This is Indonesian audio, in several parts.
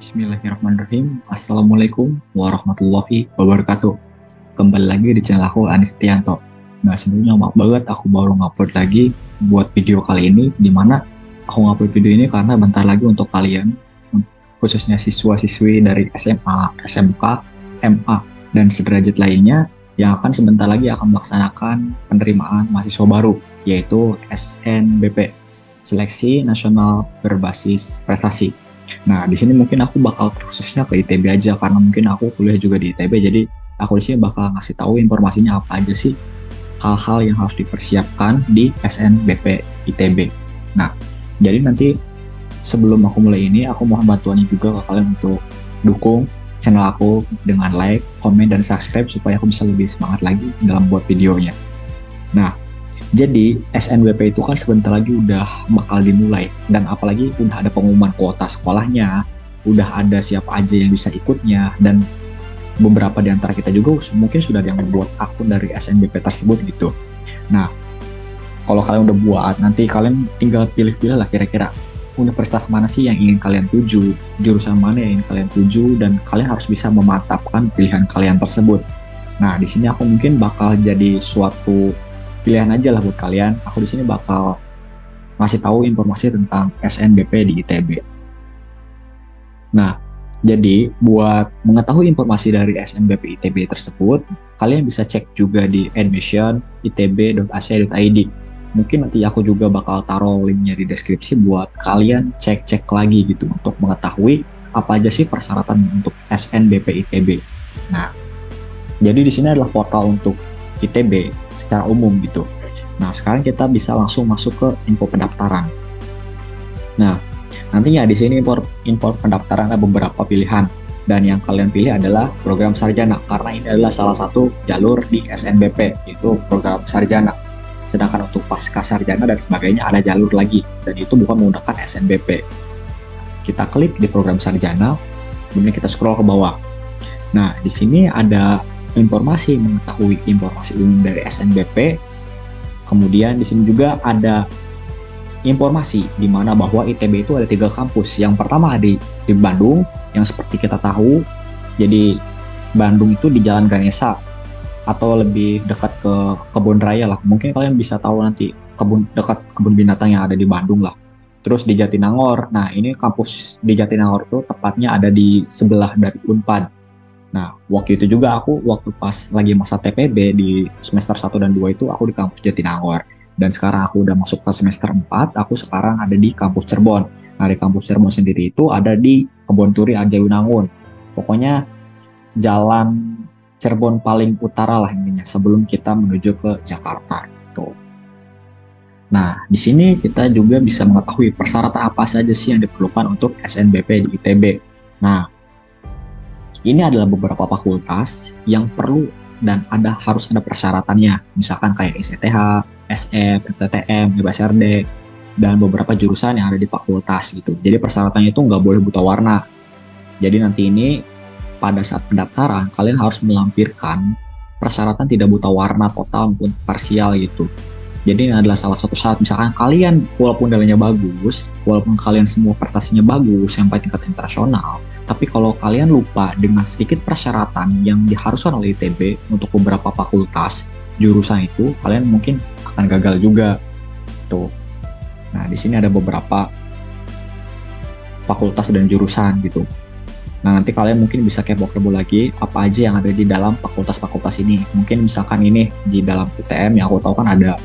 Bismillahirrahmanirrahim. Assalamualaikum warahmatullahi wabarakatuh. Kembali lagi di channel aku, Anis Tianto. Nah, sebelumnya maaf banget aku baru ngupload lagi buat video kali ini, dimana aku ngupload video ini karena bentar lagi untuk kalian, khususnya siswa-siswi dari SMA, SMK, MA, dan sederajat lainnya yang akan sebentar lagi akan melaksanakan penerimaan mahasiswa baru, yaitu SNBP, Seleksi Nasional Berbasis Prestasi. Nah, di sini mungkin aku bakal khususnya ke ITB aja karena mungkin aku kuliah juga di ITB, jadi aku di sini bakal ngasih tahu informasinya apa aja sih hal-hal yang harus dipersiapkan di SNBP ITB. Nah, jadi nanti sebelum aku mulai ini, aku mohon bantuannya juga ke kalian untuk dukung channel aku dengan like, komen, dan subscribe supaya aku bisa lebih semangat lagi dalam buat videonya. Nah, jadi SNBP itu kan sebentar lagi udah bakal dimulai, dan apalagi udah ada pengumuman kuota sekolahnya, udah ada siapa aja yang bisa ikutnya, dan beberapa di antara kita juga mungkin sudah ada yang membuat akun dari SNBP tersebut gitu. Nah, kalau kalian udah buat, nanti kalian tinggal pilih-pilih lah kira-kira universitas mana sih yang ingin kalian tuju, jurusan mana yang ingin kalian tuju, dan kalian harus bisa memantapkan pilihan kalian tersebut. Nah, di sini aku mungkin bakal jadi suatu pilihan aja lah buat kalian. Aku di sini bakal ngasih tahu informasi tentang SNBP di ITB. Nah, jadi buat mengetahui informasi dari SNBP ITB tersebut, kalian bisa cek juga di admission.itb.ac.id. Mungkin nanti aku juga bakal taruh linknya di deskripsi buat kalian cek-cek lagi gitu untuk mengetahui apa aja sih persyaratan untuk SNBP ITB. Nah, jadi di sini adalah portal untuk ITB secara umum gitu. Nah, sekarang kita bisa langsung masuk ke info pendaftaran. Nah, nantinya di sini info pendaftaran ada beberapa pilihan, dan yang kalian pilih adalah program sarjana karena ini adalah salah satu jalur di SNBP, yaitu program sarjana. Sedangkan untuk pasca sarjana dan sebagainya ada jalur lagi, dan itu bukan menggunakan SNBP. Kita klik di program sarjana, kemudian kita scroll ke bawah. Nah, di sini ada informasi mengetahui informasi umum dari SNBP. Kemudian di sini juga ada informasi di mana bahwa ITB itu ada 3 kampus. Yang pertama di Bandung, yang seperti kita tahu. Jadi Bandung itu di Jalan Ganesha atau lebih dekat ke Kebun Raya lah. Mungkin kalian bisa tahu nanti dekat kebun binatang yang ada di Bandung lah. Terus di Jatinangor. Nah, ini kampus di Jatinangor itu tepatnya ada di sebelah dari Unpad. Nah, waktu itu juga aku waktu pas lagi masa TPB di semester 1 dan 2 itu aku di kampus Jatinangor. Dan sekarang aku udah masuk ke semester 4, aku sekarang ada di kampus Cirebon. Nah, di kampus Cirebon sendiri itu ada di Kebonturi Arjayunangun. Pokoknya jalan Cirebon paling utara lah intinya sebelum kita menuju ke Jakarta gitu. Nah, di sini kita juga bisa mengetahui persyaratan apa saja sih yang diperlukan untuk SNBP di ITB. Nah, ini adalah beberapa fakultas yang perlu dan harus ada persyaratannya. Misalkan kayak STH, SF, FTTM, FSRD, dan beberapa jurusan yang ada di fakultas gitu. Jadi persyaratannya itu nggak boleh buta warna. Jadi nanti ini pada saat pendaftaran kalian harus melampirkan persyaratan tidak buta warna total maupun parsial gitu. Jadi ini adalah salah satu syarat. Misalkan kalian walaupun nilainya bagus, walaupun kalian semua prestasinya bagus sampai tingkat internasional, tapi kalau kalian lupa dengan sedikit persyaratan yang diharuskan oleh ITB untuk beberapa fakultas jurusan itu, kalian mungkin akan gagal juga. Tuh. Nah, di sini ada beberapa fakultas dan jurusan gitu. Nah, nanti kalian mungkin bisa kepo-kepo lagi apa aja yang ada di dalam fakultas-fakultas ini. Mungkin misalkan ini di dalam TTM yang aku tahu kan ada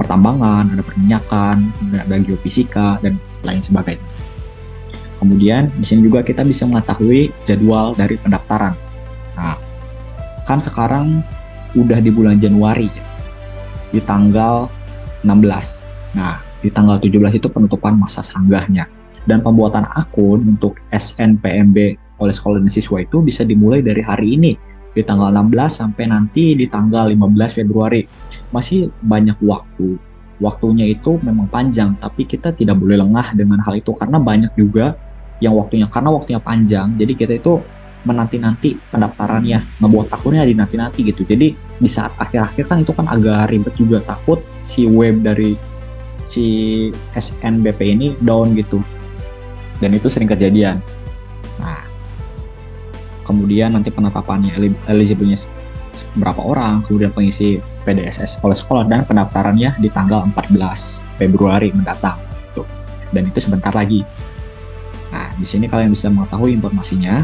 pertambangan, ada perminyakan, ada geofisika, dan lain sebagainya. Kemudian di sini juga kita bisa mengetahui jadwal dari pendaftaran. Nah, kan sekarang udah di bulan Januari ya, di tanggal 16. Nah, di tanggal 17 itu penutupan masa sanggahnya. Dan pembuatan akun untuk SNPMB oleh sekolah dan siswa itu bisa dimulai dari hari ini, di tanggal 16 sampai nanti di tanggal 15 Februari. Masih banyak waktu. Waktunya itu memang panjang, tapi kita tidak boleh lengah dengan hal itu karena banyak juga yang waktunya panjang. Jadi kita itu menanti-nanti pendaftarannya, ngebuat akunnya di nanti-nanti gitu. Jadi di saat akhir-akhir kan itu kan agak ribet juga, takut si web dari si SNBP ini down gitu. Dan itu sering kejadian. Nah, kemudian nanti penetapannya eligible-nya berapa orang, kemudian pengisi PDSS oleh sekolah, dan pendaftarannya di tanggal 14 Februari mendatang. Tuh. Dan itu sebentar lagi. Nah, di sini kalian bisa mengetahui informasinya.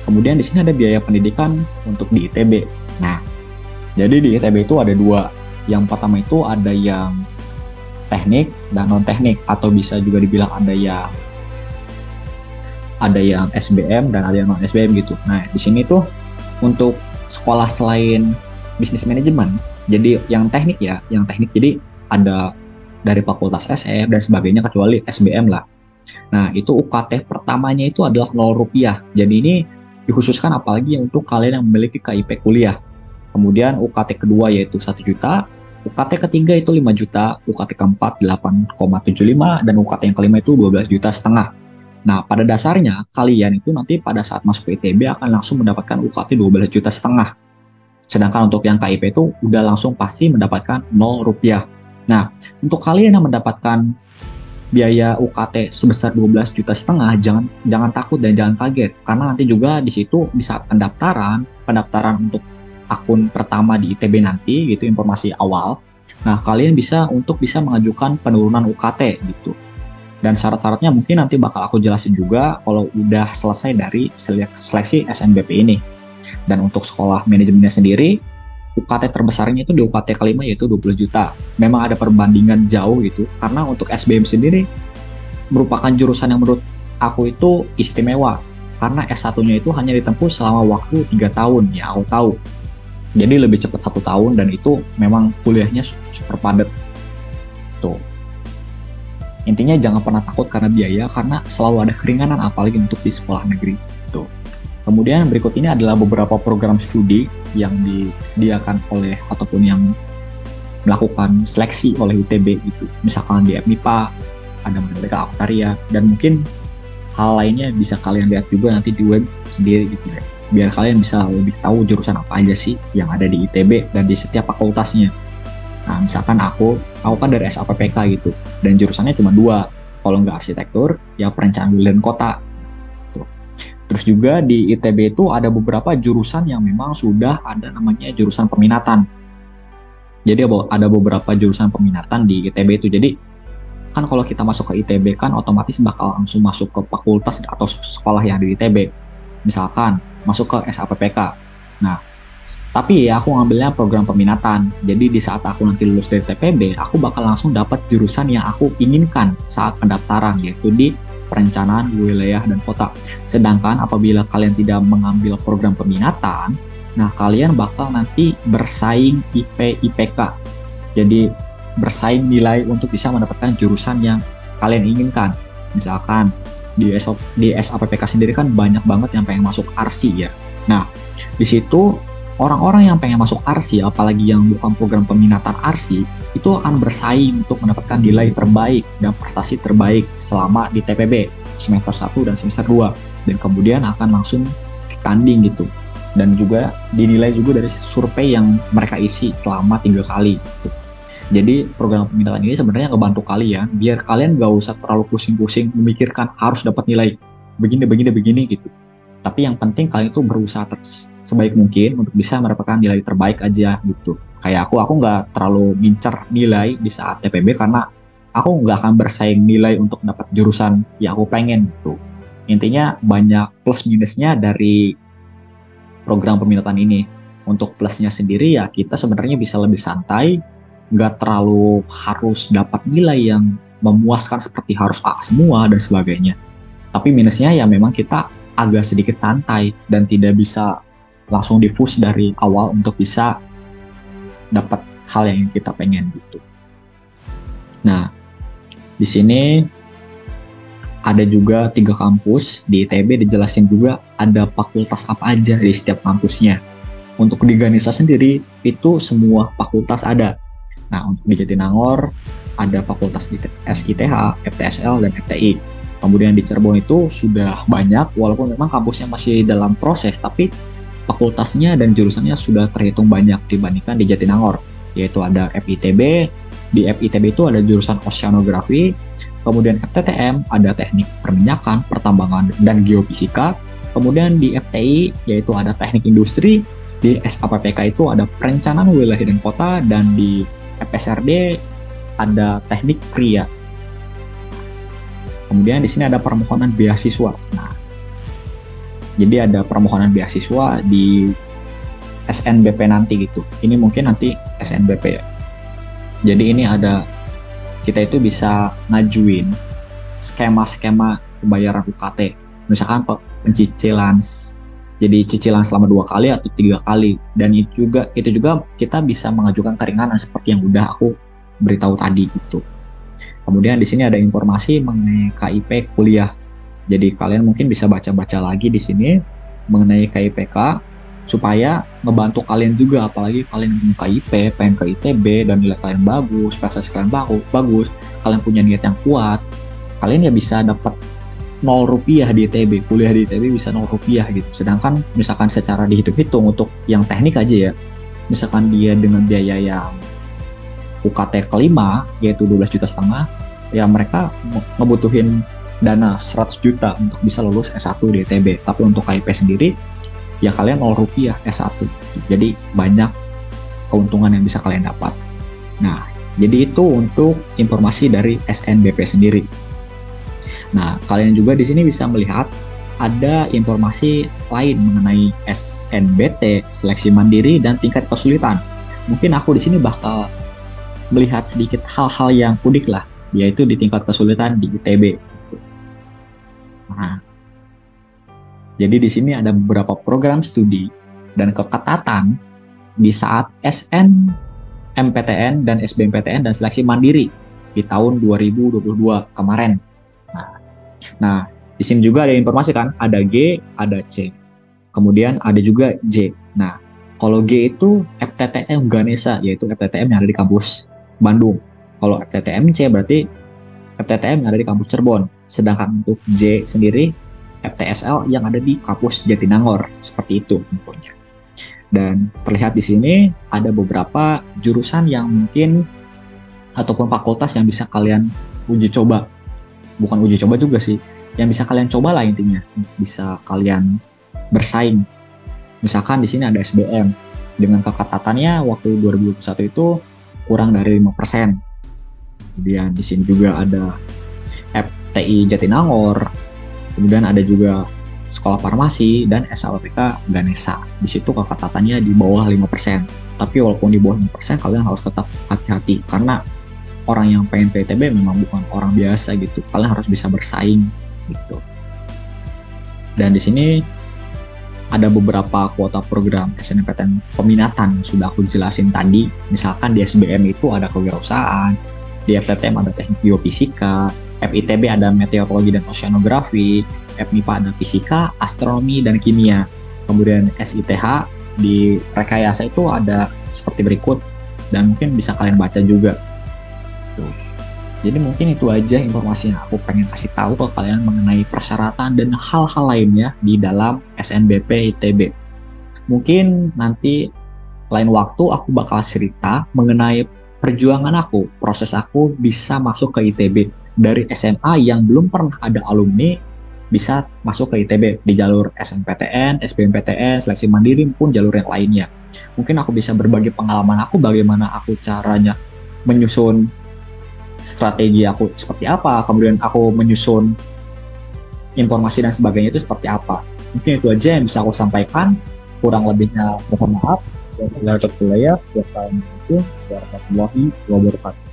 Kemudian di sini ada biaya pendidikan untuk di ITB. Nah, jadi di ITB itu ada dua. Yang pertama itu ada yang teknik dan non-teknik, atau bisa juga dibilang ada yang SBM dan ada yang non SBM gitu. Nah, di sini tuh untuk sekolah selain bisnis manajemen, jadi yang teknik jadi ada dari fakultas SM dan sebagainya kecuali SBM lah. Nah, itu UKT pertamanya itu adalah 0 rupiah. Jadi ini dikhususkan apalagi untuk kalian yang memiliki KIP kuliah. Kemudian UKT kedua yaitu 1 juta, UKT ketiga itu 5 juta, UKT keempat 8,75, dan UKT yang kelima itu 12 juta setengah. Nah, pada dasarnya kalian itu nanti pada saat masuk ke ITB akan langsung mendapatkan UKT 12 juta setengah. Sedangkan untuk yang KIP itu udah langsung pasti mendapatkan 0 rupiah. Nah, untuk kalian yang mendapatkan biaya UKT sebesar 12 juta setengah, jangan takut dan jangan kaget, karena nanti juga di situ di saat pendaftaran untuk akun pertama di ITB nanti gitu, informasi awal. Nah, kalian bisa mengajukan penurunan UKT gitu. Dan syarat-syaratnya mungkin nanti bakal aku jelasin juga kalau udah selesai dari seleksi SNBP ini. Dan untuk sekolah manajemennya sendiri, UKT terbesarnya itu di UKT kelima yaitu 20 juta. Memang ada perbandingan jauh gitu, karena untuk SBM sendiri merupakan jurusan yang menurut aku itu istimewa, karena S1-nya itu hanya ditempuh selama waktu 3 tahun, ya aku tahu. Jadi lebih cepat 1 tahun, dan itu memang kuliahnya super padat. Tuh. Intinya jangan pernah takut karena biaya, karena selalu ada keringanan apalagi untuk di sekolah negeri. Tuh. Kemudian berikut ini adalah beberapa program studi yang disediakan oleh ataupun yang melakukan seleksi oleh ITB gitu. Misalkan di MIPA, ada Merdeka Aktaria, dan mungkin hal lainnya bisa kalian lihat juga nanti di web sendiri gitu ya. Biar kalian bisa lebih tahu jurusan apa aja sih yang ada di ITB dan di setiap fakultasnya. Nah, misalkan aku kan dari SAPPK gitu, dan jurusannya cuma 2, kalau nggak arsitektur, ya perencanaan wilayah dan kota. Terus juga di ITB itu ada beberapa jurusan yang memang sudah ada namanya jurusan peminatan. Jadi ada beberapa jurusan peminatan di ITB itu. Jadi kan kalau kita masuk ke ITB kan otomatis bakal langsung masuk ke fakultas atau sekolah yang ada di ITB. Misalkan masuk ke SAPPK. Nah, tapi ya aku ngambilnya program peminatan. Jadi di saat aku nanti lulus dari TPB, aku bakal langsung dapat jurusan yang aku inginkan saat pendaftaran, yaitu di perencanaan wilayah dan kota. Sedangkan apabila kalian tidak mengambil program peminatan, nah kalian bakal nanti bersaing IPK. Jadi bersaing nilai untuk bisa mendapatkan jurusan yang kalian inginkan. Misalkan di SAPPK sendiri kan banyak banget yang pengen masuk ARSI ya. Nah, di situ orang-orang yang pengen masuk ARSI, apalagi yang bukan program peminatan ARSI, itu akan bersaing untuk mendapatkan nilai terbaik dan prestasi terbaik selama di TPB semester 1 dan semester 2, dan kemudian akan langsung tanding gitu, dan juga dinilai juga dari survei yang mereka isi selama 3 kali gitu. Jadi program peminatan ini sebenarnya ngebantu kalian biar kalian gak usah terlalu pusing-pusing memikirkan harus dapat nilai begini gitu. Tapi yang penting kalian itu berusaha sebaik mungkin untuk bisa mendapatkan nilai terbaik aja gitu. Kayak aku nggak terlalu ngincer nilai di saat TPB karena aku nggak akan bersaing nilai untuk dapat jurusan yang aku pengen gitu. Intinya banyak plus minusnya dari program peminatan ini. Untuk plusnya sendiri ya kita sebenarnya bisa lebih santai, nggak terlalu harus dapat nilai yang memuaskan seperti harus A semua dan sebagainya. Tapi minusnya ya memang kita agak sedikit santai dan tidak bisa langsung di-push dari awal untuk bisa dapat hal yang kita pengen gitu. Nah, di sini ada juga 3 kampus di ITB, dijelasin juga ada fakultas apa aja di setiap kampusnya. Untuk di Ganesha sendiri itu semua fakultas ada. Nah, untuk di Jatinangor ada fakultas SITH, FTSL, dan FTI. Kemudian di Cirebon itu sudah banyak, walaupun memang kampusnya masih dalam proses, tapi fakultasnya dan jurusannya sudah terhitung banyak dibandingkan di Jatinangor, yaitu ada FITB, Di FITB itu ada jurusan Oceanografi, kemudian FTTM ada teknik perminyakan, pertambangan, dan geofisika. Kemudian di FTI yaitu ada teknik industri, di SAPPK itu ada perencanaan wilayah dan kota, dan di FSRD ada teknik kria. Kemudian di sini ada permohonan beasiswa. Nah, jadi ada permohonan beasiswa di SNBP nanti gitu. Ini mungkin nanti SNBP ya. Jadi ini ada, kita itu bisa ngajuin skema-skema pembayaran UKT. Misalkan pencicilan, jadi cicilan selama 2 kali atau 3 kali. Dan itu juga kita bisa mengajukan keringanan seperti yang udah aku beritahu tadi gitu. Kemudian di sini ada informasi mengenai KIP kuliah. Jadi kalian mungkin bisa baca-baca lagi di sini mengenai KIPK supaya ngebantu kalian juga, apalagi kalian punya KIP, pengen ke ITB dan nilai kalian bagus, prestasi kalian bagus, kalian punya niat yang kuat, kalian ya bisa dapat 0 rupiah di ITB, kuliah di ITB bisa 0 rupiah gitu. Sedangkan misalkan secara dihitung-hitung untuk yang teknik aja ya, misalkan dia dengan biaya yang UKT kelima yaitu 12,5 juta, ya mereka ngebutuhin dana 100 juta untuk bisa lulus S1 di ITB. Tapi untuk KIP sendiri ya kalian 0 rupiah S1. Jadi banyak keuntungan yang bisa kalian dapat. Nah, jadi itu untuk informasi dari SNBP sendiri. Nah, kalian juga di sini bisa melihat ada informasi lain mengenai SNBT, seleksi mandiri dan tingkat kesulitan. Mungkin aku di sini bakal melihat sedikit hal-hal yang unik lah, yaitu di tingkat kesulitan di ITB. Nah, jadi di sini ada beberapa program studi dan keketatan di saat SNMPTN dan SBMPTN dan seleksi mandiri di tahun 2022 kemarin. Nah, di sini juga ada informasi kan, ada G, ada C. Kemudian ada juga J. Nah, kalau G itu FTTM Ganesha, yaitu FTTM yang ada di kampus Bandung. Kalau FTTM C berarti FTTM yang ada di kampus Cirebon. Sedangkan untuk J sendiri FTSL yang ada di kampus Jatinangor. Seperti itu infonya. Dan terlihat di sini ada beberapa jurusan yang mungkin ataupun fakultas yang bisa kalian uji coba. Bukan uji coba juga sih, yang bisa kalian coba lah intinya, bisa kalian bersaing. Misalkan di sini ada SBM, dengan keketatannya waktu 2021 itu kurang dari 5%. Kemudian di sini juga ada FTI Jatinangor, kemudian ada juga Sekolah Farmasi dan SAPPK Ganesha. Di situ keketatannya di bawah 5%. Tapi walaupun di bawah 5%, kalian harus tetap hati-hati karena orang yang pengen ke ITB memang bukan orang biasa gitu. Kalian harus bisa bersaing gitu. Dan di sini ada beberapa kuota program SNMPTN peminatan yang sudah aku jelasin tadi. Misalkan di SBM itu ada kewirausahaan, di FTTM ada teknik geofisika, FITB ada meteorologi dan oceanografi, FMIPA ada fisika, astronomi, dan kimia. Kemudian SITH di rekayasa itu ada seperti berikut, dan mungkin bisa kalian baca juga. Tuh. Jadi mungkin itu aja informasi yang aku pengen kasih tahu ke kalian mengenai persyaratan dan hal-hal lainnya di dalam SNBP ITB. Mungkin nanti lain waktu aku bakal cerita mengenai perjuangan aku, proses aku bisa masuk ke ITB dari SMA yang belum pernah ada alumni bisa masuk ke ITB di jalur SNPTN, SBMPTN, seleksi mandiri pun jalur yang lainnya. Mungkin aku bisa berbagi pengalaman aku bagaimana aku caranya menyusun strategi aku seperti apa, kemudian aku menyusun informasi dan sebagainya itu seperti apa. Mungkin itu aja yang bisa aku sampaikan. Kurang lebihnya mohon maaf. Wassalamualaikum warahmatullahi wabarakatuh.